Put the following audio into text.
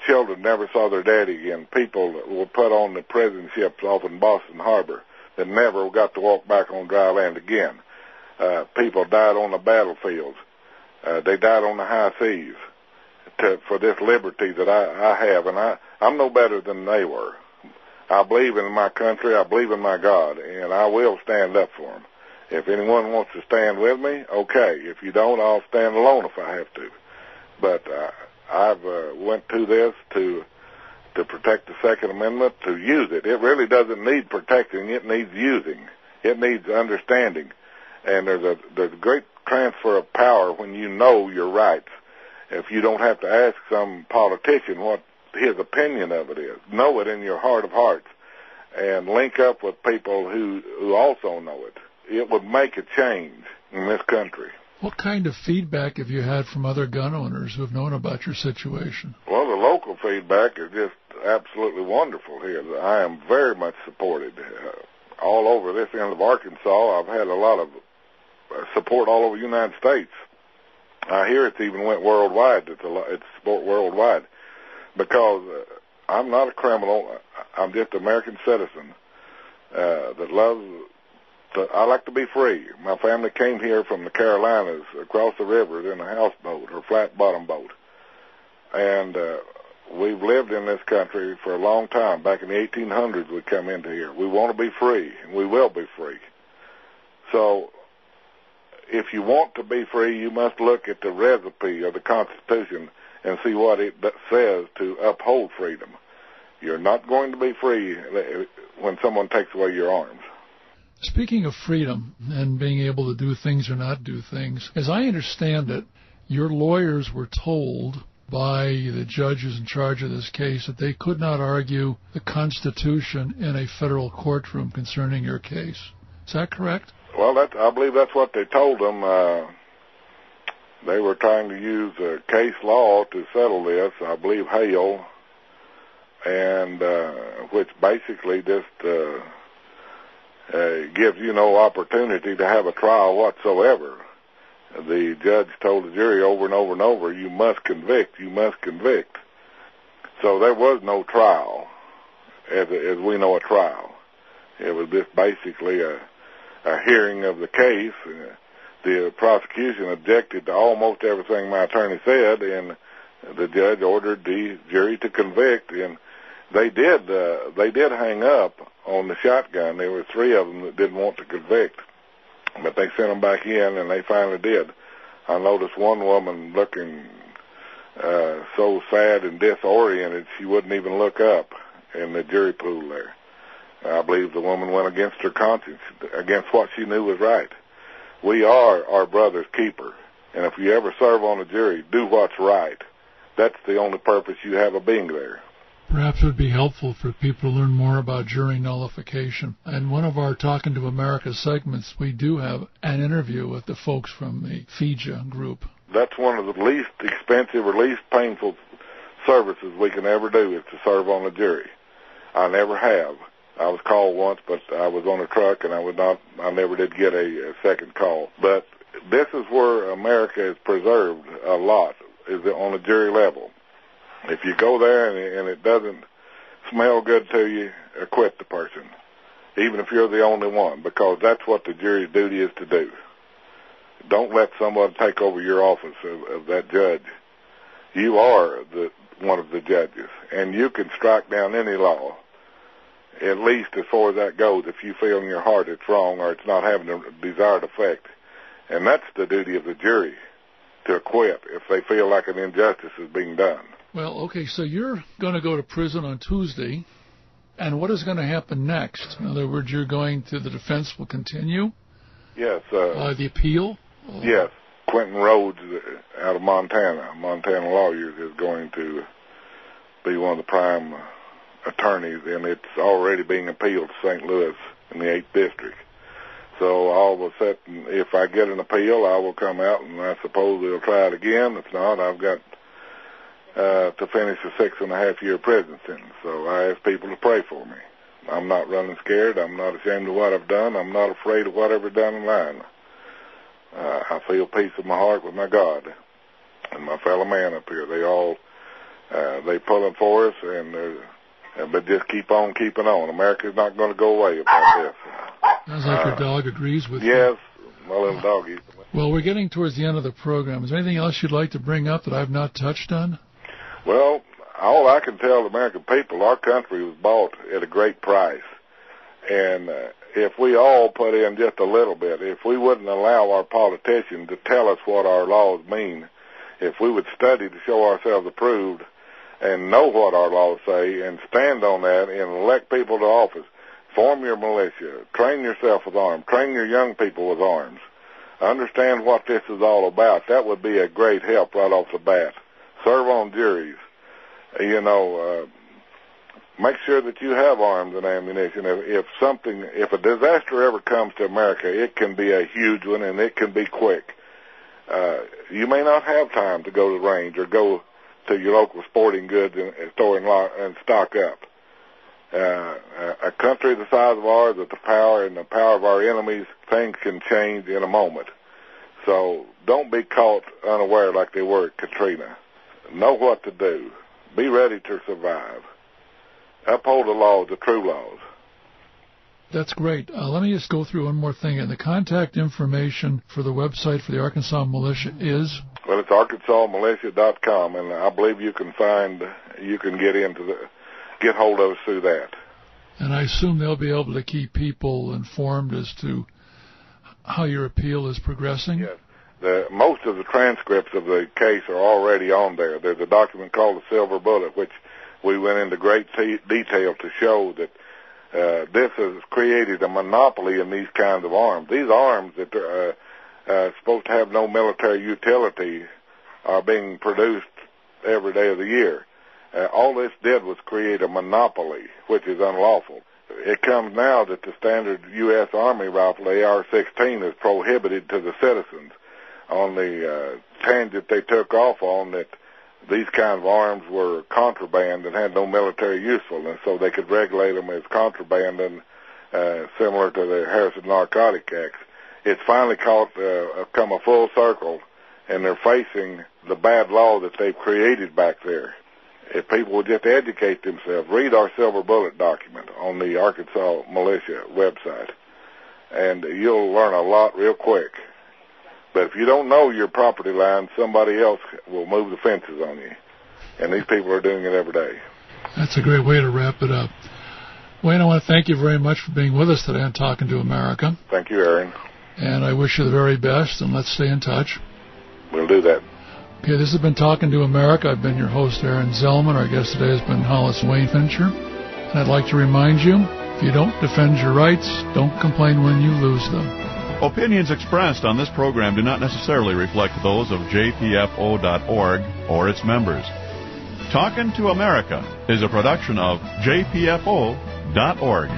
children never saw their daddy again. People were put on the prison ships off in Boston Harbor that never got to walk back on dry land again. People died on the battlefields. They died on the high seas for this liberty that I have, and I'm no better than they were. I believe in my country, I believe in my God, and I will stand up for them. If anyone wants to stand with me, okay. If you don't, I'll stand alone if I have to. But I've went to this to protect the Second Amendment, to use it. It really doesn't need protecting. It needs using. It needs understanding. And there's a great transfer of power when you know your rights. If you don't have to ask some politician what his opinion of it is, know it in your heart of hearts, and link up with people who also know it. It would make a change in this country. What kind of feedback have you had from other gun owners who have known about your situation? Well, the local feedback is just absolutely wonderful here. I am very much supported. All over this end of Arkansas, I've had a lot of support all over the United States. I hear it's even went worldwide. It's support worldwide because I'm not a criminal. I'm just an American citizen that loves. I like to be free. My family came here from the Carolinas across the river in a houseboat or flat-bottom boat, and we've lived in this country for a long time. Back in the 1800s, we come into here. We want to be free, and we will be free. So if you want to be free, you must look at the recipe of the Constitution and see what it says to uphold freedom. You're not going to be free when someone takes away your arms. Speaking of freedom and being able to do things or not do things, as I understand it, your lawyers were told by the judges in charge of this case that they could not argue the Constitution in a federal courtroom concerning your case. Is that correct? Well, I believe that's what they told them. They were trying to use case law to settle this, I believe Hale, and which basically just gives you no opportunity to have a trial whatsoever. The judge told the jury over and over and over, you must convict, you must convict. So there was no trial, as we know a trial. It was just basically a hearing of the case. The prosecution objected to almost everything my attorney said, and the judge ordered the jury to convict, and they did hang up on the shotgun. There were 3 of them that didn't want to convict, but they sent them back in, and they finally did. I noticed one woman looking so sad and disoriented she wouldn't even look up in the jury pool there. I believe the woman went against her conscience, against what she knew was right. We are our brother's keeper, and if you ever serve on a jury, do what's right. That's the only purpose you have of being there. Perhaps it would be helpful for people to learn more about jury nullification. And one of our Talking to America segments, we do have an interview with the folks from the FIJA group. That's one of the least expensive or least painful services we can ever do, is to serve on a jury. I never have. I was called once, but I was on a truck, and I never did get a second call. But this is where America is preserved a lot, is on a jury level. If you go there and it doesn't smell good to you, acquit the person, even if you're the only one, because that's what the jury's duty is to do. Don't let someone take over your office of that judge. You are one of the judges, and you can strike down any law, at least as far as that goes, if you feel in your heart it's wrong or it's not having the desired effect. And that's the duty of the jury, to acquit if they feel like an injustice is being done. Well, okay, so you're going to go to prison on Tuesday, and what is going to happen next? In other words, the defense will continue? Yes. The appeal? Yes. Quentin Rhodes out of Montana Lawyers, is going to be one of the prime attorneys, and it's already being appealed to St. Louis in the 8th District. So all of a sudden, if I get an appeal, I will come out, and I suppose they'll try it again. If not, I've got to finish a 6.5-year prison sentence. So I ask people to pray for me. I'm not running scared. I'm not ashamed of what I've done. I'm not afraid of whatever's done in line. I feel peace in my heart with my God and my fellow man up here. They're pulling for us, but just keep on keeping on. America's not going to go away about this. Sounds like your dog agrees with you. Yes, my little doggy. Well, we're getting towards the end of the program. Is there anything else you'd like to bring up that I've not touched on? Well, all I can tell the American people, our country was bought at a great price. And if we all put in just a little bit, if we wouldn't allow our politicians to tell us what our laws mean, if we would study to show ourselves approved and know what our laws say and stand on that and elect people to office, form your militia, train yourself with arms, train your young people with arms, understand what this is all about, that would be a great help right off the bat. Serve on juries. Make sure that you have arms and ammunition. If a disaster ever comes to America, it can be a huge one and it can be quick. You may not have time to go to the range or go to your local sporting goods and store and stock up. A country the size of ours, with the power of our enemies, things can change in a moment. So don't be caught unaware like they were at Katrina. Know what to do. Be ready to survive. Uphold the laws, the true laws. That's great. Let me just go through one more thing. And the contact information for the website for the Arkansas Militia is? Well, it's arkansasmilitia.com, and I believe you can get hold of us through that. And I assume they'll be able to keep people informed as to how your appeal is progressing? Yes. Most of the transcripts of the case are already on there. There's a document called the Silver Bullet, which we went into great detail to show that this has created a monopoly in these kinds of arms. These arms that are supposed to have no military utility are being produced every day of the year. All this did was create a monopoly, which is unlawful. It comes now that the standard U.S. Army rifle, the AR-16, is prohibited to the citizens on the tangent they took off on that these kind of arms were contraband and had no military usefulness, so they could regulate them as contraband and similar to the Harrison Narcotic Acts. It's finally come a full circle, and they're facing the bad law that they've created back there. If people would just educate themselves, read our Silver Bullet document on the Arkansas Militia website, and you'll learn a lot real quick. But if you don't know your property line, somebody else will move the fences on you. And these people are doing it every day. That's a great way to wrap it up. Wayne, I want to thank you very much for being with us today on Talking to America. Thank you, Aaron. And I wish you the very best, and let's stay in touch. We'll do that. Okay, this has been Talking to America. I've been your host, Aaron Zellman. Our guest today has been Hollis Wayne Fincher. And I'd like to remind you, if you don't defend your rights, don't complain when you lose them. Opinions expressed on this program do not necessarily reflect those of JPFO.org or its members. Talkin' to America is a production of JPFO.org.